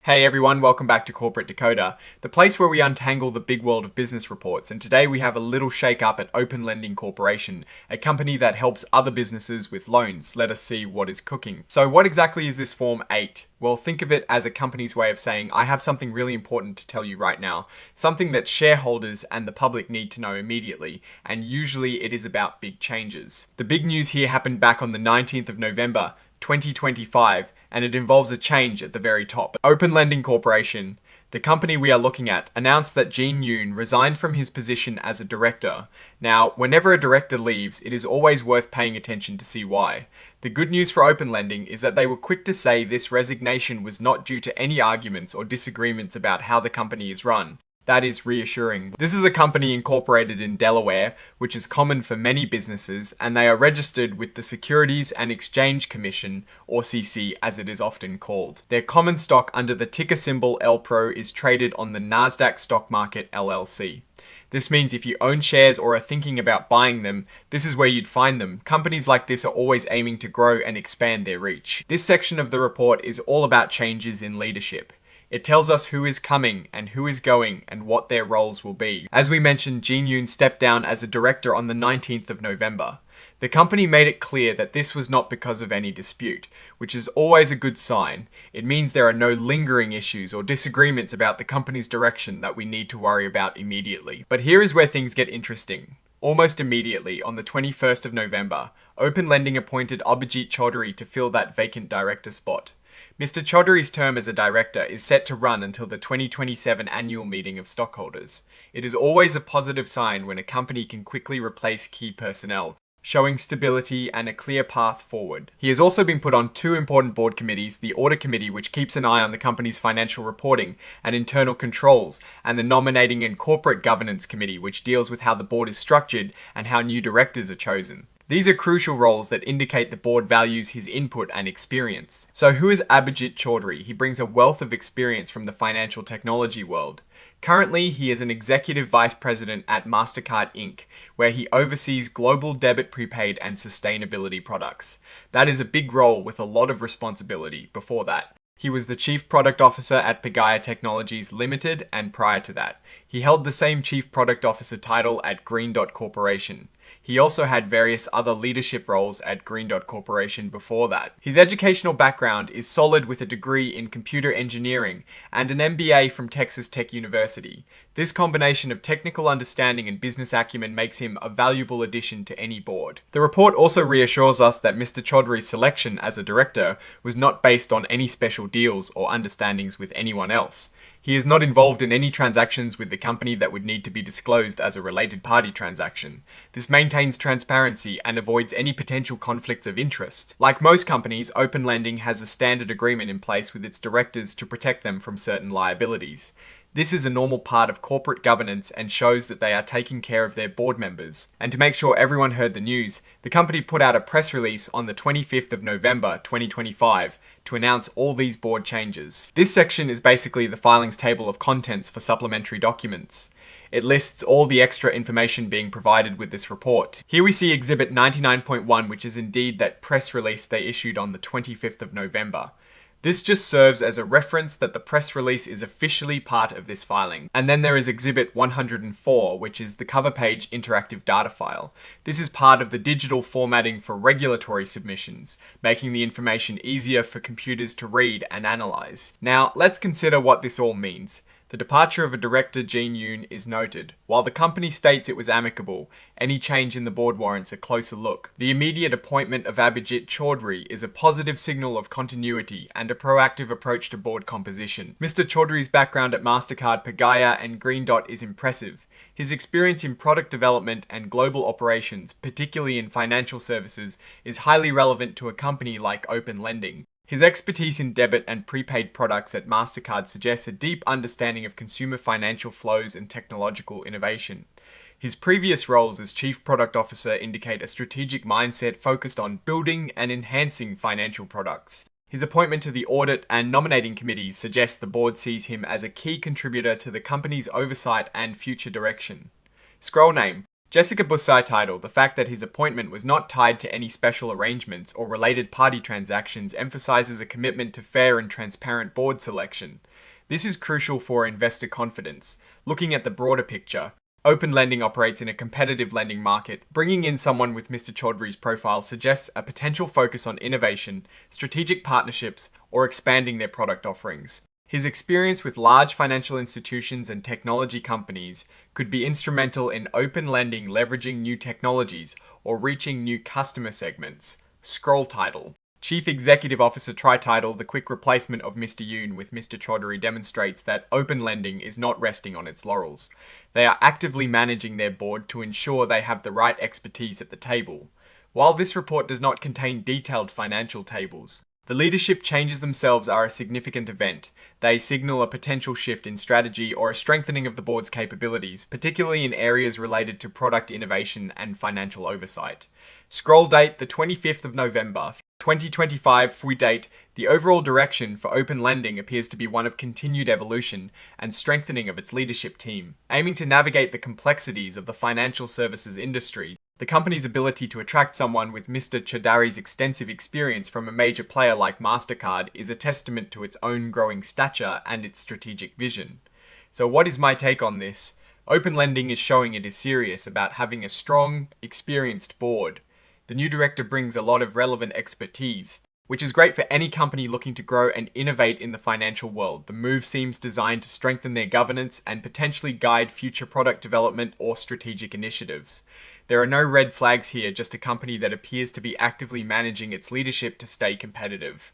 Hey everyone, welcome back to Corporate Decoder, the place where we untangle the big world of business reports. And today we have a little shake up at Open Lending Corporation, a company that helps other businesses with loans. Let us see what is cooking. So what exactly is this Form 8? Well, think of it as a company's way of saying, I have something really important to tell you right now, something that shareholders and the public need to know immediately, and usually it is about big changes. The big news here happened back on the 19th of November, 2025, and it involves a change at the very top. Open Lending Corporation, the company we are looking at, announced that Gene Yoon resigned from his position as a director. Now, whenever a director leaves, it is always worth paying attention to see why. The good news for Open Lending is that they were quick to say this resignation was not due to any arguments or disagreements about how the company is run. That is reassuring. This is a company incorporated in Delaware, which is common for many businesses, and they are registered with the Securities and Exchange Commission, or SEC as it is often called. Their common stock under the ticker symbol LPRO is traded on the Nasdaq Stock Market LLC. This means if you own shares or are thinking about buying them, this is where you'd find them. Companies like this are always aiming to grow and expand their reach. This section of the report is all about changes in leadership. It tells us who is coming and who is going and what their roles will be. As we mentioned, Gene Yoon stepped down as a director on the 19th of November. The company made it clear that this was not because of any dispute, which is always a good sign. It means there are no lingering issues or disagreements about the company's direction that we need to worry about immediately. But here is where things get interesting. Almost immediately, on the 21st of November, Open Lending appointed Abhijit Chaudhary to fill that vacant director spot. Mr. Chaudhary's term as a director is set to run until the 2027 annual meeting of stockholders. It is always a positive sign when a company can quickly replace key personnel, showing stability and a clear path forward. He has also been put on two important board committees, the Audit Committee, which keeps an eye on the company's financial reporting and internal controls, and the Nominating and Corporate Governance Committee, which deals with how the board is structured and how new directors are chosen. These are crucial roles that indicate the board values his input and experience. So who is Abhijit Chaudhary? He brings a wealth of experience from the financial technology world. Currently, he is an executive vice president at MasterCard Inc., where he oversees global debit, prepaid, and sustainability products. That is a big role with a lot of responsibility before that. He was the Chief Product Officer at Pagaya Technologies Limited, and prior to that, he held the same Chief Product Officer title at Green Dot Corporation. He also had various other leadership roles at Green Dot Corporation before that. His educational background is solid with a degree in computer engineering and an MBA from Texas Tech University. This combination of technical understanding and business acumen makes him a valuable addition to any board. The report also reassures us that Mr. Chaudhary's selection as a director was not based on any special deals or understandings with anyone else. He is not involved in any transactions with the company that would need to be disclosed as a related party transaction. This maintains transparency and avoids any potential conflicts of interest. Like most companies, Open Lending has a standard agreement in place with its directors to protect them from certain liabilities. This is a normal part of corporate governance and shows that they are taking care of their board members. And to make sure everyone heard the news, the company put out a press release on the 25th of November 2025 to announce all these board changes. This section is basically the filings table of contents for supplementary documents. It lists all the extra information being provided with this report. Here we see Exhibit 99.1, which is indeed that press release they issued on the 25th of November. This just serves as a reference that the press release is officially part of this filing. And then there is Exhibit 104, which is the cover page interactive data file. This is part of the digital formatting for regulatory submissions, making the information easier for computers to read and analyze. Now, let's consider what this all means. The departure of a director, Gene Yoon, is noted. While the company states it was amicable, any change in the board warrants a closer look. The immediate appointment of Abhijit Chaudhary is a positive signal of continuity and a proactive approach to board composition. Mr. Chaudhary's background at MasterCard, Pagaya, and Green Dot is impressive. His experience in product development and global operations, particularly in financial services, is highly relevant to a company like Open Lending. His expertise in debit and prepaid products at MasterCard suggests a deep understanding of consumer financial flows and technological innovation. His previous roles as Chief Product Officer indicate a strategic mindset focused on building and enhancing financial products. His appointment to the Audit and Nominating Committees suggests the board sees him as a key contributor to the company's oversight and future direction. Scroll name: Jessica Bussai. Title: the fact that his appointment was not tied to any special arrangements or related party transactions emphasizes a commitment to fair and transparent board selection. This is crucial for investor confidence. Looking at the broader picture, Open Lending operates in a competitive lending market. Bringing in someone with Mr. Chaudhry's profile suggests a potential focus on innovation, strategic partnerships, or expanding their product offerings. His experience with large financial institutions and technology companies could be instrumental in open lending, leveraging new technologies, or reaching new customer segments. Scroll title. Chief Executive Officer Tri-Title, the quick replacement of Mr. Yoon with Mr. Chaudhry, demonstrates that Open Lending is not resting on its laurels. They are actively managing their board to ensure they have the right expertise at the table. While this report does not contain detailed financial tables, the leadership changes themselves are a significant event. They signal a potential shift in strategy or a strengthening of the board's capabilities, particularly in areas related to product innovation and financial oversight. Scroll date, the 25th of November. 2025 Fui date, the overall direction for Open Lending appears to be one of continued evolution and strengthening of its leadership team. Aiming to navigate the complexities of the financial services industry, the company's ability to attract someone with Mr. Chaudhry's extensive experience from a major player like MasterCard is a testament to its own growing stature and its strategic vision. So what is my take on this? Open Lending is showing it is serious about having a strong, experienced board. The new director brings a lot of relevant expertise, which is great for any company looking to grow and innovate in the financial world. The move seems designed to strengthen their governance and potentially guide future product development or strategic initiatives. There are no red flags here, just a company that appears to be actively managing its leadership to stay competitive.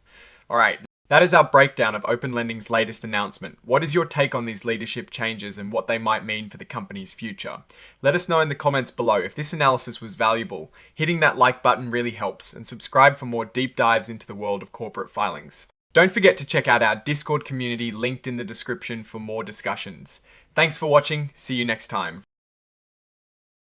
Alright, that is our breakdown of Open Lending's latest announcement. What is your take on these leadership changes and what they might mean for the company's future? Let us know in the comments below. If this analysis was valuable, hitting that like button really helps, and subscribe for more deep dives into the world of corporate filings. Don't forget to check out our Discord community linked in the description for more discussions. Thanks for watching, see you next time.